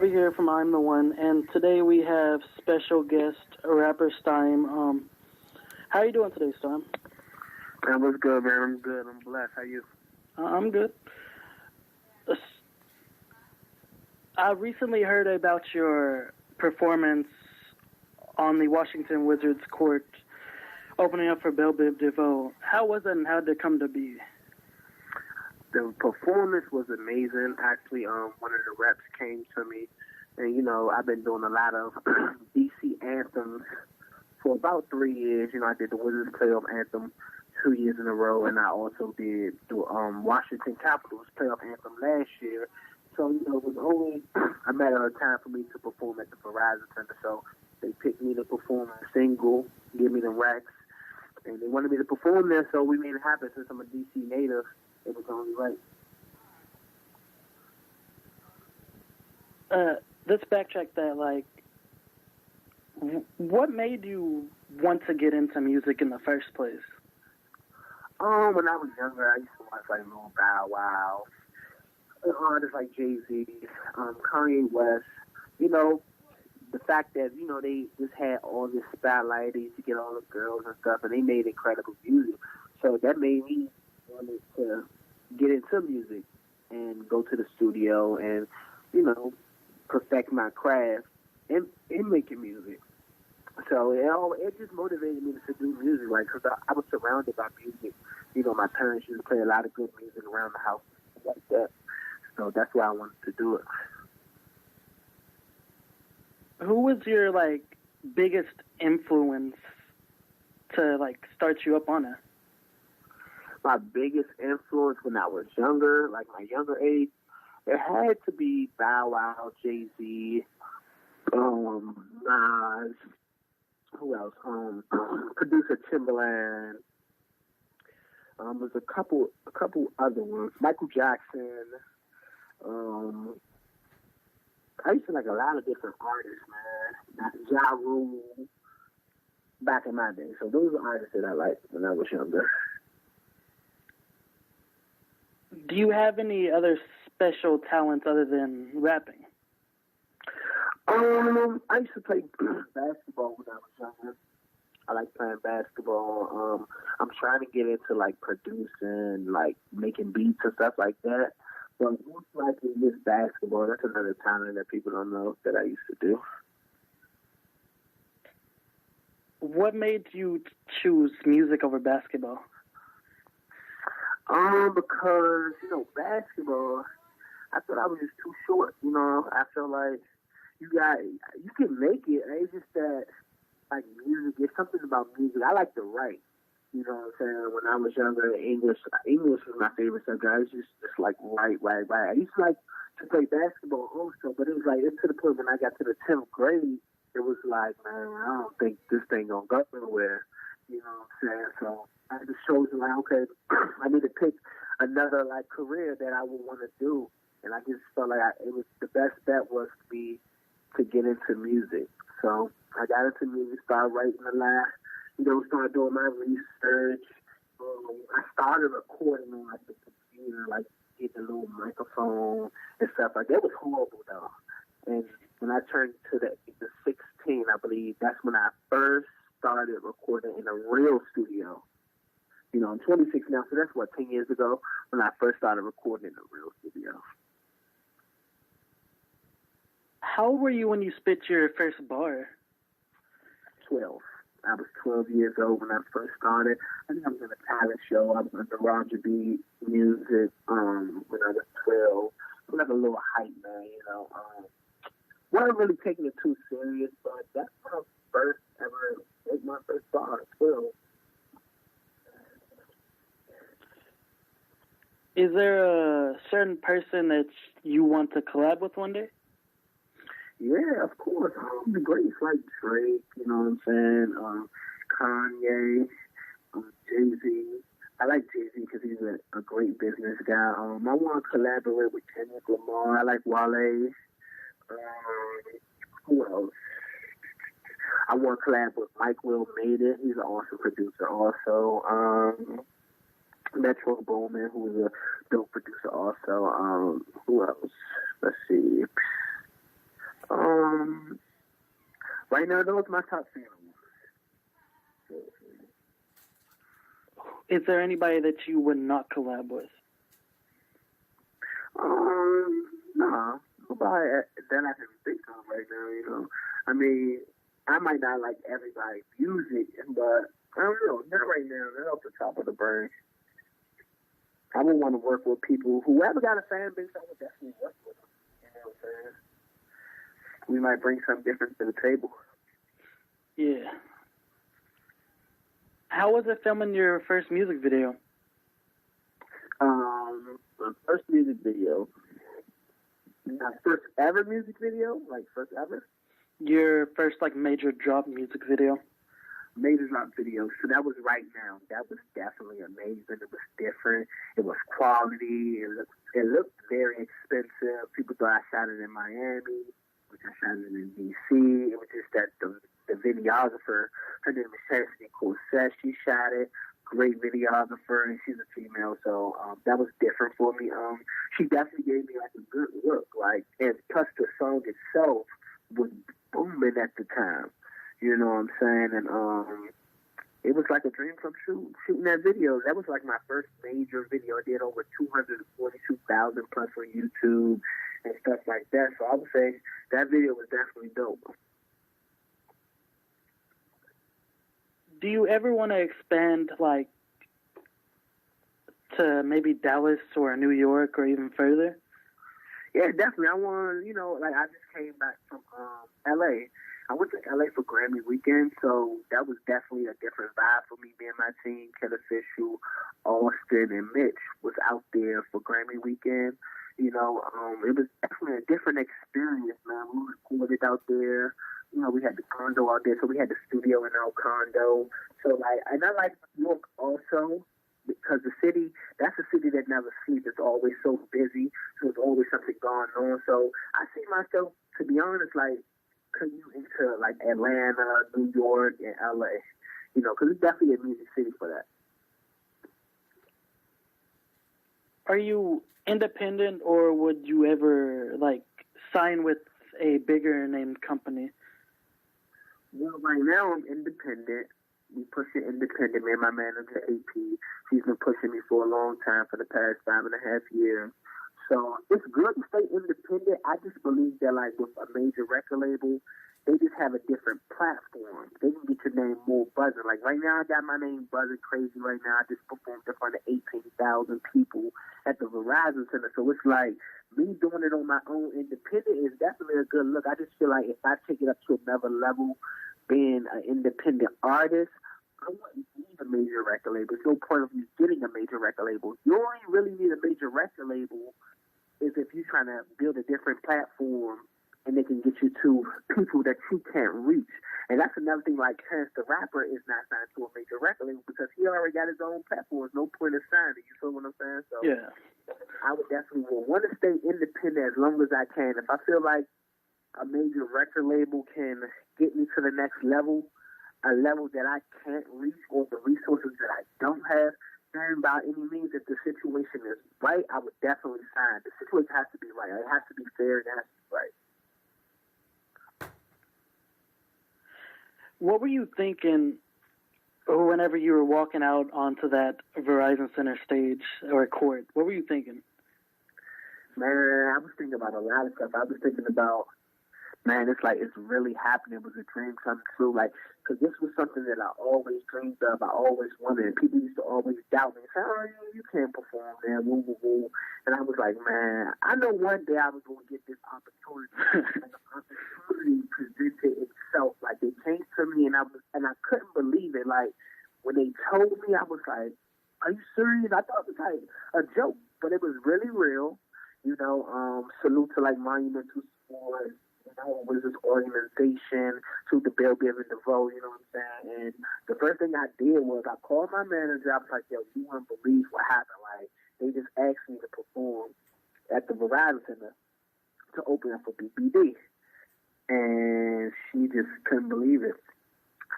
Bobby here from I'm the One, and today we have special guest, rapper Styme. How are you doing today, Styme? Man, what's good, man? I'm good. I'm blessed. How you? I'm good. I recently heard about your performance on the Washington Wizards court, opening up for Bell Biv DeVoe. How was it, and how did it come to be? The performance was amazing. Actually, one of the reps came to me, and I've been doing a lot of DC anthems for about 3 years. I did the Wizards playoff anthem 2 years in a row, and I also did the Washington Capitals playoff anthem last year. So it was only a matter of time for me to perform at the Verizon Center. So they picked me to perform a single, give me the racks, and they wanted me to perform there. So we made it happen. Since I'm a DC native, it was only right. Let's backtrack that. What made you want to get into music in the first place? When I was younger, I used to watch Lil Bow Wow, artists like Jay-Z, Kanye West. The fact that they just had all this spotlight, they used to get all the girls and stuff, and they made incredible music. So that made me want to get into music and go to the studio and perfect my craft in making music. So it just motivated me to do music, because I was surrounded by music. My parents used to play a lot of good music around the house like that. So that's why I wanted to do it. Who was your biggest influence to start you up on it? My biggest influence when I was younger, my younger age, it had to be Bow Wow, Jay-Z, Nas, who else? Producer Timbaland. There's a couple other ones. Michael Jackson. I used to like a lot of different artists, man. Ja Rule, back in my day. So those are artists that I liked when I was younger. Do you have any other special talents other than rapping? I used to play basketball when I was younger. I like playing basketball. I'm trying to get into producing, making beats and stuff like that. But most likely just basketball. That's another talent that people don't know that I used to do. What made you choose music over basketball? Because, basketball, I thought I was just too short. I felt like you can make it. It's just that, music, there's something about music. I like to write. You know what I'm saying? When I was younger, English was my favorite subject. I was just write. I used to like to play basketball also, but it was it's to the point when I got to the 10th grade, it was man, I don't think this thing gonna go nowhere. You know what I'm saying? So I just chose okay, I need to pick another career that I would want to do, and I just felt it was the best bet was to get into music. So I got into music, started writing a lot. Started doing my research. I started recording on the computer, get the little microphone and stuff like that. It was horrible though. And when I turned to the 16, I believe that's when I first started recording in a real studio. I'm 26 now, so that's 10 years ago when I first started recording in a real studio. How old were you when you spit your first bar? 12. I was 12 years old when I first started. I think I was in a talent show. I was under Roger B. Music when I was 12. I was a little hype man, wasn't really taking it too serious, but that's my first ever, my first bar at 12. Is there a certain person that you want to collab with one day? Yeah, of course. The greats like Drake, you know what I'm saying? Kanye, Jay-Z. I like Jay-Z because he's a great business guy. I want to collaborate with Kendrick Lamar. I like Wale. Who else? I want to collab with Mike Will Made It. He's an awesome producer also. Metro Bowman, who is a dope producer also. Who else? Let's see. Right now, those are my top fan awards. Is there anybody that you would not collab with? No, nobody that I can think of right now. You know, I mean, I might not like everybody's music, but I don't know. Not right now. Not off the top of the brain. I would want to work with people. Whoever got a fan base, I would definitely work with them. You know what I'm saying? We might bring something different to the table. Yeah. How was it filming your first music video? My first music video. My first ever music video? Like, first ever? Your first, like, major drop music video? Major drop video. So that was right now. That was definitely amazing. It was different. It was quality. It looked very expensive. People thought I shot it in Miami, which I shot it in D.C. It was just that the videographer, her name is Chastity Corsett, she shot it. Great videographer, and she's a female, so that was different for me. She definitely gave me like a good look, like, and plus the song itself was booming at the time. You know what I'm saying? And it was like a dream come true shooting that video. That was like my first major video. I did over 242,000 plus on YouTube and stuff like that. So I would say that video was definitely dope. Do you ever want to expand, like, to maybe Dallas or New York or even further? Yeah, definitely. I want, you know, like, I just came back from L.A. I went to L.A. for Grammy weekend, so that was definitely a different vibe for me. Me and my team, Kid Official, Austin, and Mitch was out there for Grammy weekend. You know, it was definitely a different experience, man. We recorded out there. You know, we had the condo out there, so we had the studio in our condo. So, like, and I like New York also because the city, that's a city that never sleeps. It's always so busy, so there's always something going on. So I see myself, to be honest, like, commuting to, like, Atlanta, New York, and L.A., you know, because it's definitely a music city for that. Are you independent, or would you ever, like, sign with a bigger named company? Well, right now I'm independent. We push it independent. Me and my manager, AP, she's been pushing me for a long time, for the past 5.5 years. So it's good to stay independent. I just believe that, like, with a major record label, they just have a different platform. They can get your name more buzzing. Like, right now, I got my name buzzing crazy right now. I just performed in front of 18,000 people at the Verizon Center. So it's like, me doing it on my own independent is definitely a good look. I just feel like if I take it up to another level, being an independent artist, I wouldn't need a major record label. There's no point of you getting a major record label. You only really need a major record label is if you're trying to build a different platform and they can get you to people that you can't reach. And that's another thing, like Chance the Rapper is not signed to a major record label because he already got his own platform. There's no point in signing. You feel what I'm saying? So yeah. I would definitely want to stay independent as long as I can. If I feel like a major record label can get me to the next level, a level that I can't reach or the resources that I don't have, then by any means, if the situation is right, I would definitely sign. The situation has to be right. It has to be fair and it has to be right. What were you thinking whenever you were walking out onto that Verizon Center stage or court? What were you thinking? Man, I was thinking about a lot of stuff. I was thinking about, man, it's like it's really happening. It was a dream come true. Like, because this was something that I always dreamed of. I always wanted. And people used to always doubt me. Say, oh, you can't perform there. Woo, woo, woo. And I was like, man, I know one day I was going to get this opportunity. And the opportunity presented itself. Like, they came to me, and I couldn't believe it. Like, when they told me, I was like, are you serious? I thought it was like a joke, but it was really real. You know, salute to, like, Monumental Sports. You know, was this organization to the Bill Biv and DeVoe, you know what I'm saying? And the first thing I did was I called my manager. I was like, yo, you wouldn't believe what happened. Like, they just asked me to perform at the Verizon Center to open up for BBD. And she just couldn't believe it.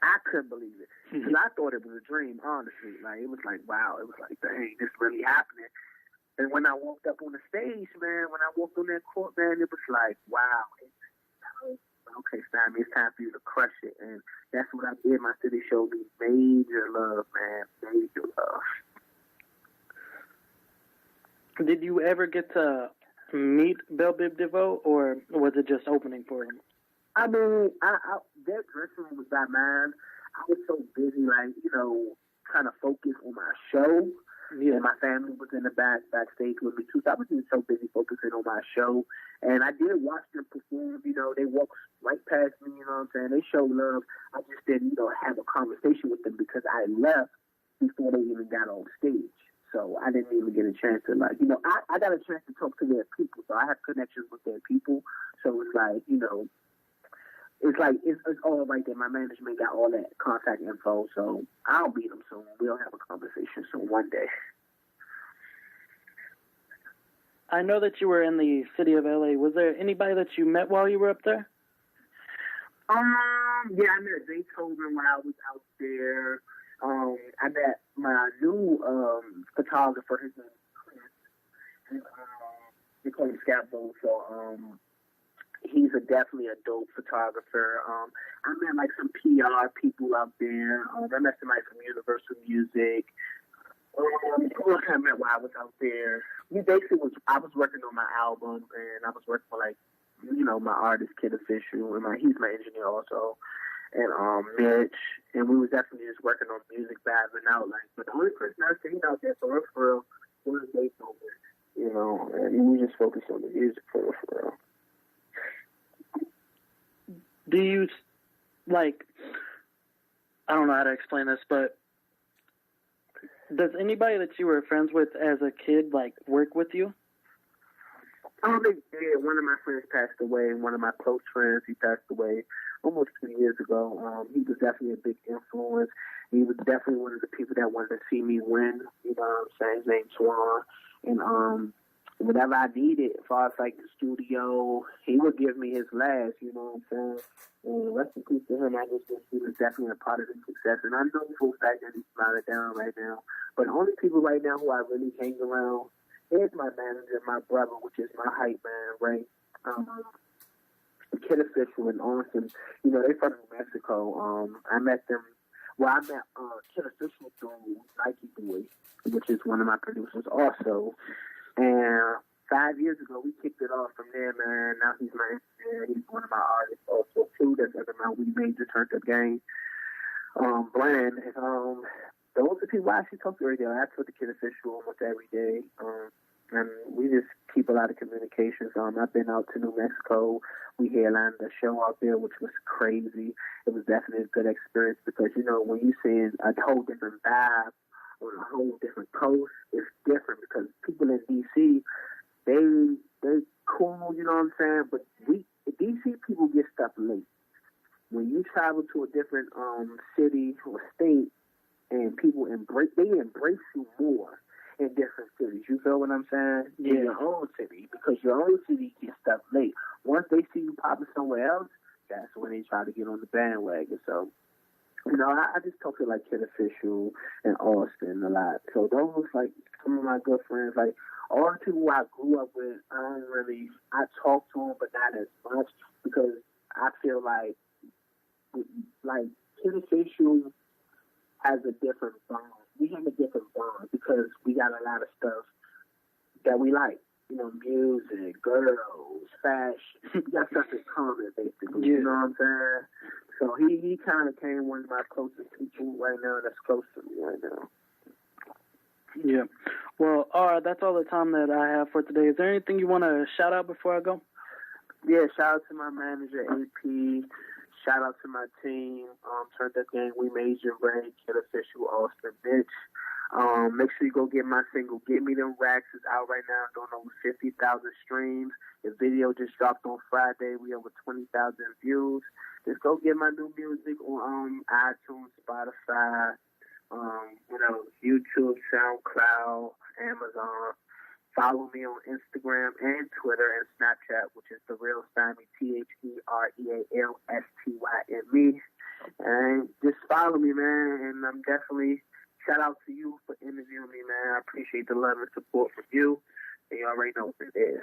I couldn't believe it. Because I thought it was a dream, honestly. Like, it was like, wow. It was like, dang, this really happening. And when I walked up on the stage, man, when I walked on that court, man, it was like, wow. It's time for you to crush it. And that's what I did. My city showed me major love, man. Major love. Did you ever get to meet Belle Biv DeVoe, or was it just opening for him? I mean, that dressing room was not mine. I was so busy, like, trying to focus on my show. Yeah. And my family was in the backstage with me too. So I was just so busy focusing on my show. And I did watch them perform. They walked right past me, you know what I'm saying? They showed love. I just didn't, have a conversation with them because I left before they even got on stage. So I didn't even get a chance to, I got a chance to talk to their people. So I have connections with their people. So it's like, it's all right there. My management got all that contact info, so I'll meet them soon. We'll have a conversation soon one day. I know that you were in the city of LA. Was there anybody that you met while you were up there? Yeah, I met Beethoven when I was out there. I met my new photographer. His name is Chris. And, they call him Scapbo. So he's definitely a dope photographer. I met some PR people out there. I met somebody from Universal Music. Who else I met while I was out there? I was working on my album, and I was working for my artist Kid Official, and he's my engineer also, and Mitch, and we was definitely just working on music, battling out. But the only person I seen out there for real was Beethoven, and we just focused on the music for real. Do you, I don't know how to explain this, but does anybody that you were friends with as a kid, work with you? They did. One of my friends passed away. One of my close friends, he passed away almost 2 years ago. He was definitely a big influence. He was definitely one of the people that wanted to see me win. You know what I'm saying? His name's Swan. And whatever I needed, as far as the studio, he would give me his last, you know what I'm saying? And rest in peace to him. I just think he was definitely a part of the success. And I know for a fact that he's smiling down right now. But the only people right now who I really hang around is my manager, my brother, which is my hype man, right? Kid Official and Austin, they're from New Mexico. I met them. Well, I met Kid Official through Nike Boy, which is one of my producers also. And 5 years ago, we kicked it off from there, man. Now he's my engineer. He's one of my artists also, too. That's under my We Major Turned Up Gang brand. And those are people I actually talk to every day. I talk to Kid Official almost every day. And we just keep a lot of communications. I've been out to New Mexico. We headlined a show out there, which was crazy. It was definitely a good experience because, when you're seeing a whole different vibe on a whole different coast, it's different because people in D.C., they cool, you know what I'm saying? But D.C. people get stuff late. When you travel to a different city or state and people embrace you more in different cities. You feel what I'm saying? Yeah. In your own city, because your own city gets stuff late. Once they see you popping somewhere else, that's when they try to get on the bandwagon. So, I just talk to Kid Official and Austin a lot. So those some of my good friends, all the people I grew up with, I talk to them, but not as much because I feel like Kid Official has a different bond. We have a different bond because we got a lot of stuff that we like. Music, girls, fashion. We got stuff in common, basically. Yeah. You know what I'm saying? So he kind of came one of my closest people right now that's close to me right now. Yeah. Well, all right, that's all the time that I have for today. Is there anything you want to shout out before I go? Yeah, shout out to my manager, AP. Shout out to my team. Turned Up Gang, We Major, Ray, Kid Official, Austin, Mitch. Make sure you go get my single, Give Me Them Racks. It's out right now, doing over 50,000 streams. The video just dropped on Friday. We over 20,000 views. Just go get my new music on iTunes, Spotify, YouTube, SoundCloud, Amazon. Follow me on Instagram and Twitter and Snapchat, which is therealstyme, TherealStyme. And just follow me, man. And I'm definitely shout out to you for interviewing me, man. I appreciate the love and support from you. And you already know what it is.